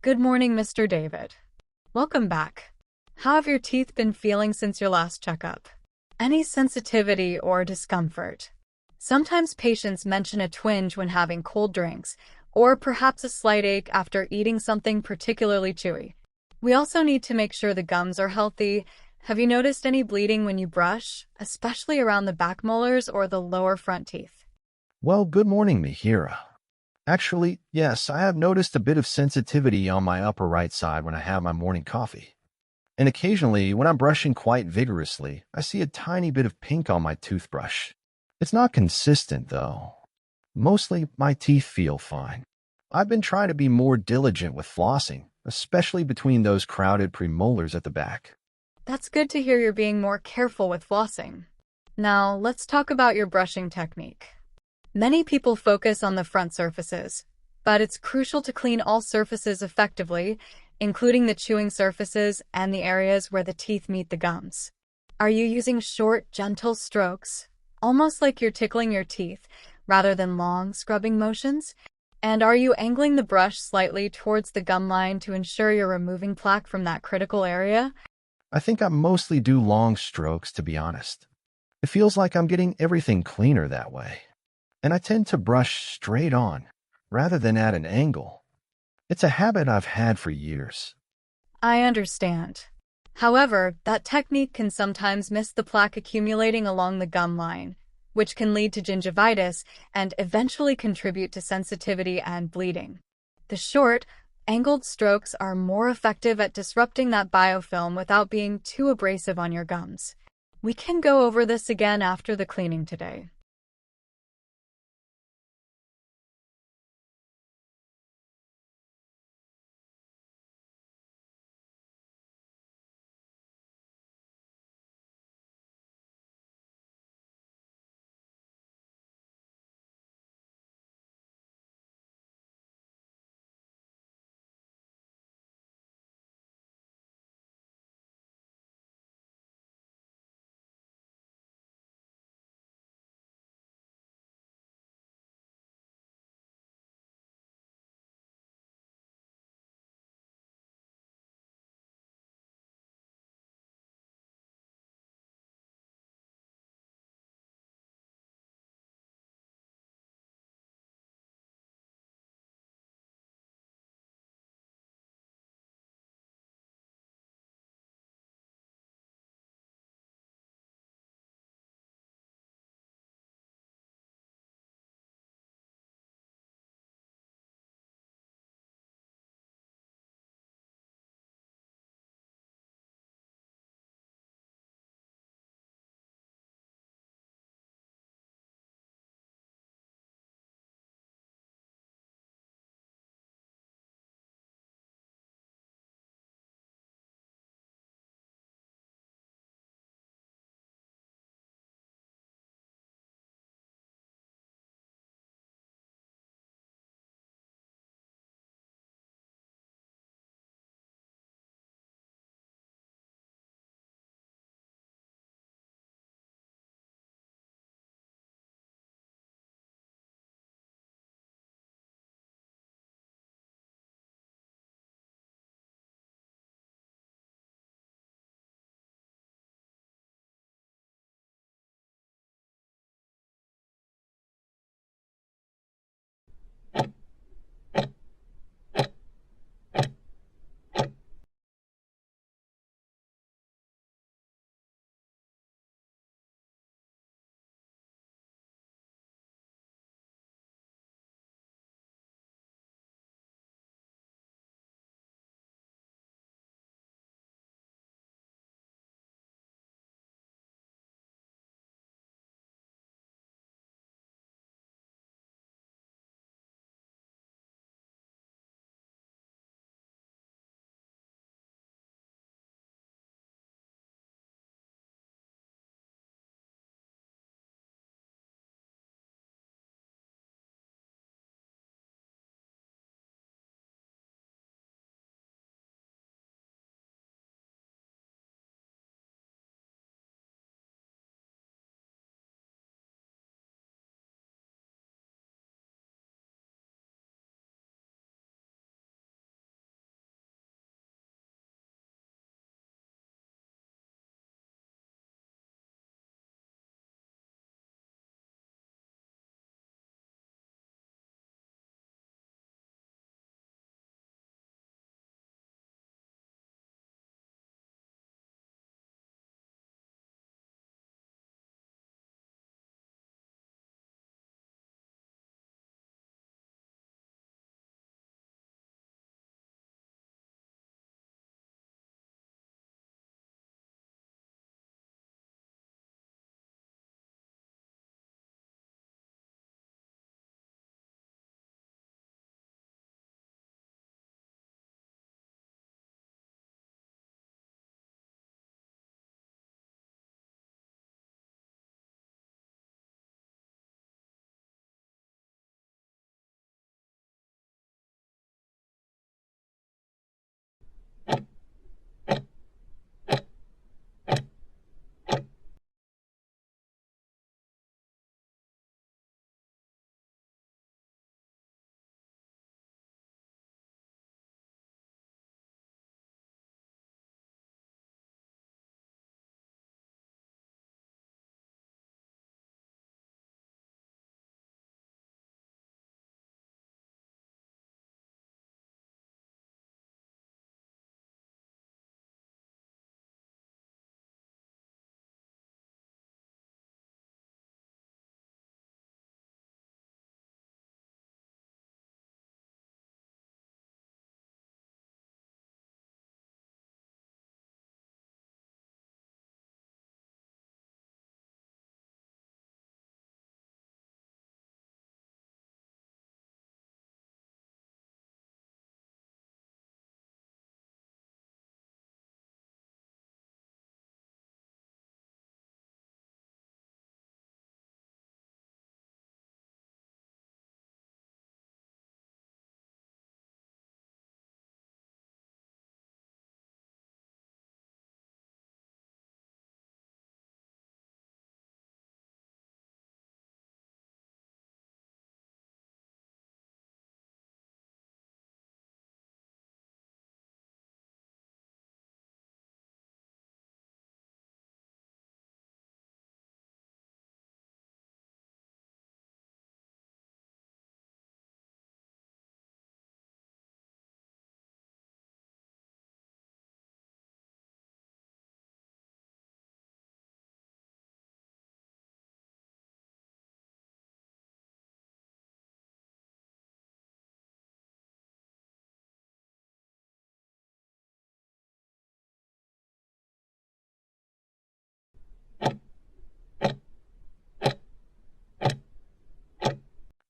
Good morning, Mr. David. Welcome back. How have your teeth been feeling since your last checkup? Any sensitivity or discomfort? Sometimes patients mention a twinge when having cold drinks, or perhaps a slight ache after eating something particularly chewy. We also need to make sure the gums are healthy. Have you noticed any bleeding when you brush, especially around the back molars or the lower front teeth? Well, good morning, Mihira. Actually, yes, I have noticed a bit of sensitivity on my upper right side when I have my morning coffee. And occasionally, when I'm brushing quite vigorously, I see a tiny bit of pink on my toothbrush. It's not consistent, though. Mostly, my teeth feel fine. I've been trying to be more diligent with flossing, especially between those crowded premolars at the back. That's good to hear you're being more careful with flossing. Now, let's talk about your brushing technique. Many people focus on the front surfaces, but it's crucial to clean all surfaces effectively, including the chewing surfaces and the areas where the teeth meet the gums. Are you using short, gentle strokes, almost like you're tickling your teeth, rather than long, scrubbing motions? And are you angling the brush slightly towards the gum line to ensure you're removing plaque from that critical area? I think I mostly do long strokes, to be honest. It feels like I'm getting everything cleaner that way. And I tend to brush straight on, rather than at an angle. It's a habit I've had for years. I understand. However, that technique can sometimes miss the plaque accumulating along the gum line, which can lead to gingivitis and eventually contribute to sensitivity and bleeding. The short, angled strokes are more effective at disrupting that biofilm without being too abrasive on your gums. We can go over this again after the cleaning today.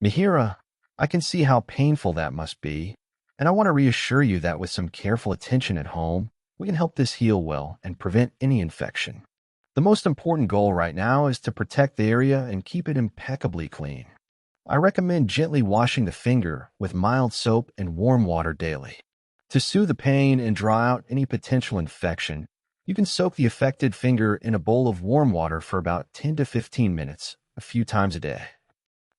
Mihira, I can see how painful that must be, and I want to reassure you that with some careful attention at home, we can help this heal well and prevent any infection. The most important goal right now is to protect the area and keep it impeccably clean. I recommend gently washing the finger with mild soap and warm water daily. To soothe the pain and draw out any potential infection, you can soak the affected finger in a bowl of warm water for about 10 to 15 minutes, a few times a day.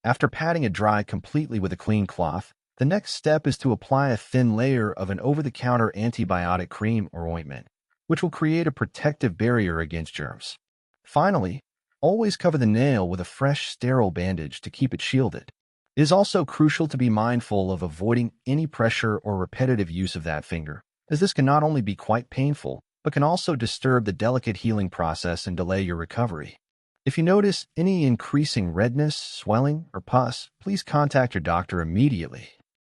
After patting it dry completely with a clean cloth, the next step is to apply a thin layer of an over-the-counter antibiotic cream or ointment, which will create a protective barrier against germs. Finally, always cover the nail with a fresh, sterile bandage to keep it shielded. It is also crucial to be mindful of avoiding any pressure or repetitive use of that finger, as this can not only be quite painful, but can also disturb the delicate healing process and delay your recovery. If you notice any increasing redness, swelling, or pus, please contact your doctor immediately.